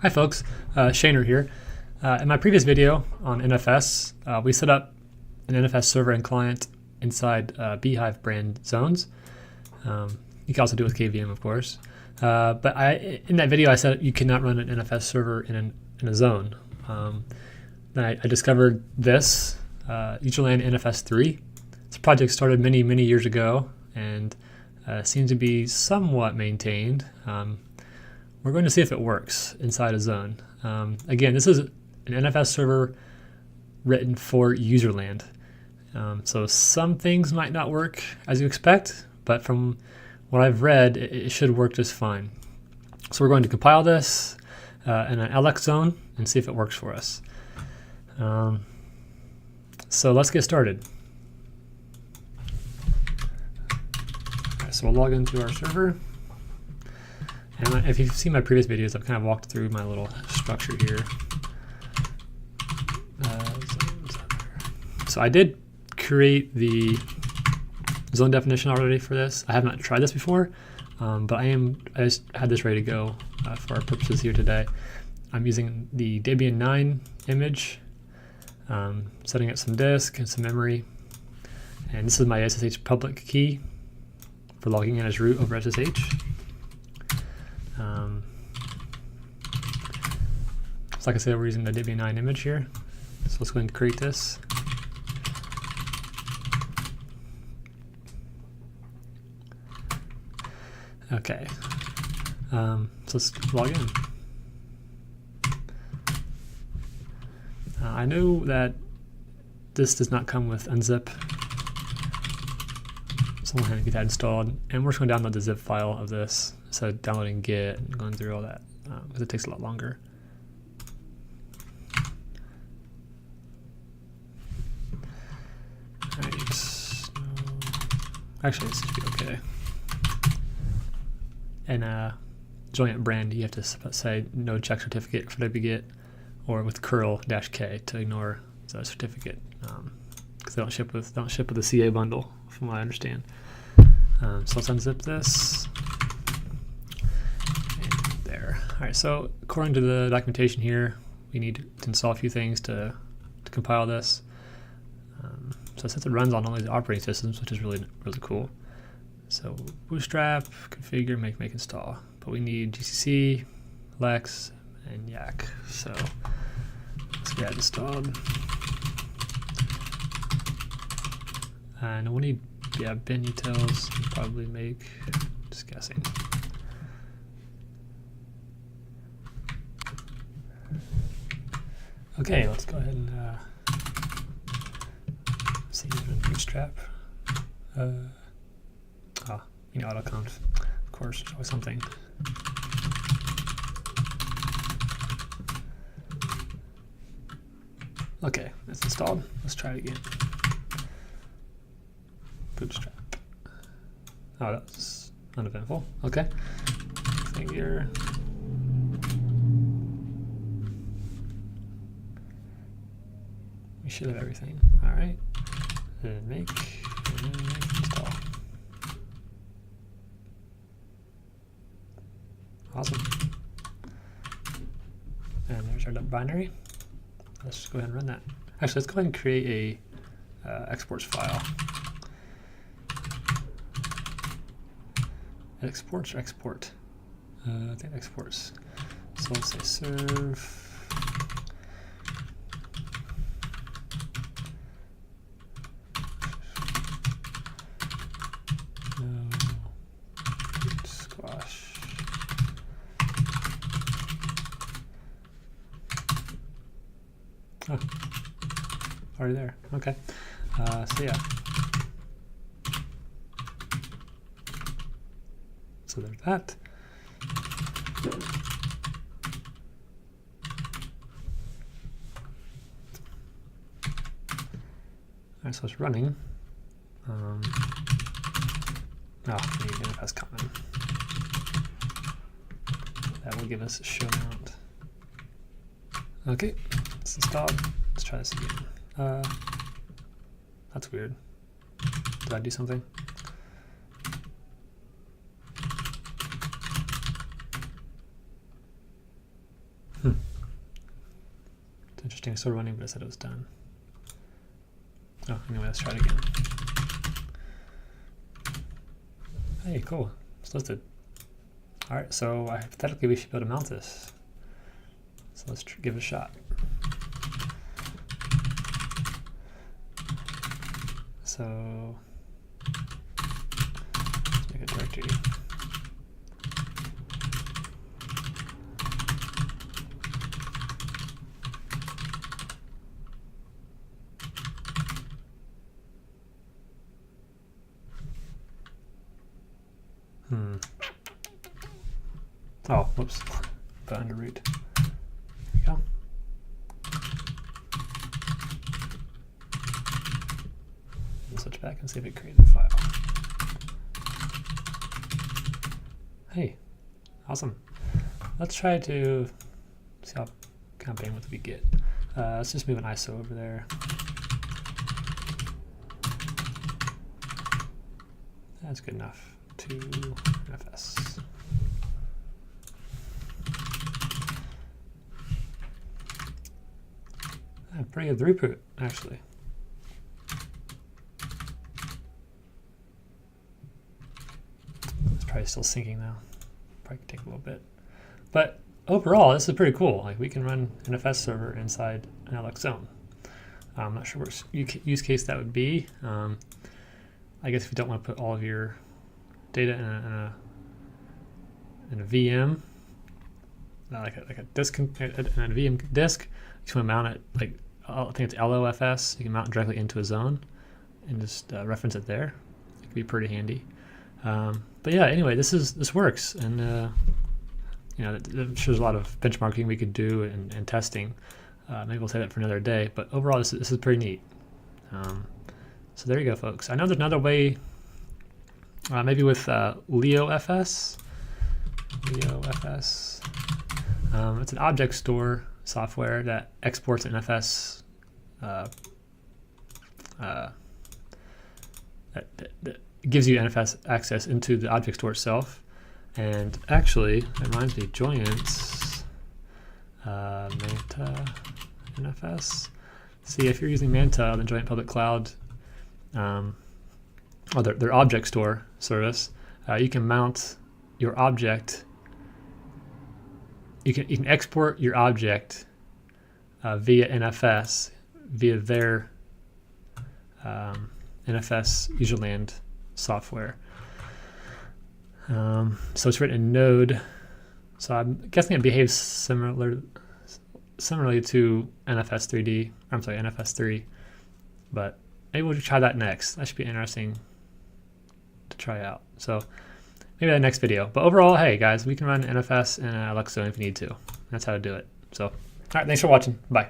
Hi folks, Shaner here. In my previous video on NFS, we set up an NFS server and client inside Beehive brand zones. You can also do it with KVM, of course. But in that video I said you cannot run an NFS server in a zone. Then I discovered this, Userland NFS3. This project started many years ago and seems to be somewhat maintained. We're going to see if it works inside a zone. Again, this is an NFS server written for userland. So some things might not work as you expect, but from what I've read, it should work just fine. So we're going to compile this in an LX zone and see if it works for us. So let's get started. Right, so we'll log into our server. And if you've seen my previous videos, I've kind of walked through my little structure here. So I did create the zone definition already for this. I have not tried this before, but I just had this ready to go for our purposes here today. I'm using the Debian 9 image, setting up some disk and some memory. And this is my SSH public key for logging in as root over SSH. So like I said, we're using the Debian 9 image here. So let's go ahead and create this. Okay, so let's log in. I know that this does not come with unzip, so I'm going to get that installed, and we're just going to download the zip file of this instead of downloading Git and going through all that, because it takes a lot longer. Right. Actually, this should be okay. And joint brand, you have to say no check certificate for wget, or with curl-k to ignore the certificate, because they don't ship with the CA bundle, from what I understand. So let's unzip this. And there. All right. So according to the documentation here, we need to install a few things to compile this. So since it runs on all these operating systems, which is really cool. So bootstrap, configure, make install. But we need GCC, Lex, and Yak. So let's get that installed. And we'll need bin utils, probably make, just guessing. Okay, let's go ahead and see bootstrap. You know, autoconf, of course, always something. Okay, it's installed. Let's try it again. Bootstrap. Oh, that's uneventful. Okay. Configure. We should have everything. All right. And make install. Awesome. And there's our binary. Let's just go ahead and run that. Actually, let's go ahead and create a exports file. Exports or export? I think exports. So let's say serve. Oh, already there. Okay. So yeah. So there's that. Alright, so it's running. Oh, we need NFS common. That will give us a show mount. Okay, it's installed. Let's try this again. That's weird. Did I do something? It's interesting, it's still running, but I said it was done. Oh, anyway, let's try it again. Hey, cool, it's listed. All right, so hypothetically we should be able to mount this. So let's give it a shot. So let's make a directory. Oh, whoops. Put under root. There we go. We'll switch back and see if it created the file. Hey, awesome. Let's try to see how kind of bandwidth we get. Let's just move an ISO over there. That's good enough to NFS. Pretty good throughput, actually. It's probably still syncing now. Probably could take a little bit. But overall, this is pretty cool. Like, we can run NFS server inside an LX zone. I'm not sure what use case that would be. I guess if you don't want to put all of your data in a VM, like a disk, in a VM disk, you just want to mount it like, I think it's LOFS. You can mount it directly into a zone and just reference it there. It could be pretty handy. But yeah, anyway, this works, and you know, I'm sure there's a lot of benchmarking we could do and testing. Maybe we'll say that for another day. But overall, this is pretty neat. So there you go, folks. I know there's another way, maybe with LeoFS. LeoFS. It's an object store software that exports NFS that gives you NFS access into the object store itself. And actually, it reminds me, Joyance, Manta, NFS. See, if you're using Manta, the Joyant Public Cloud, or their object store service, you can mount your object. You can export your object via NFS, via their NFS userland software. So it's written in Node. So I'm guessing it behaves similarly to NFS3D. I'm sorry, NFS3. But maybe we'll try that next. That should be interesting to try out. So maybe that next video. But overall, hey guys, we can run NFS in LX zone if you need to. That's how to do it. So, all right, thanks for watching. Bye.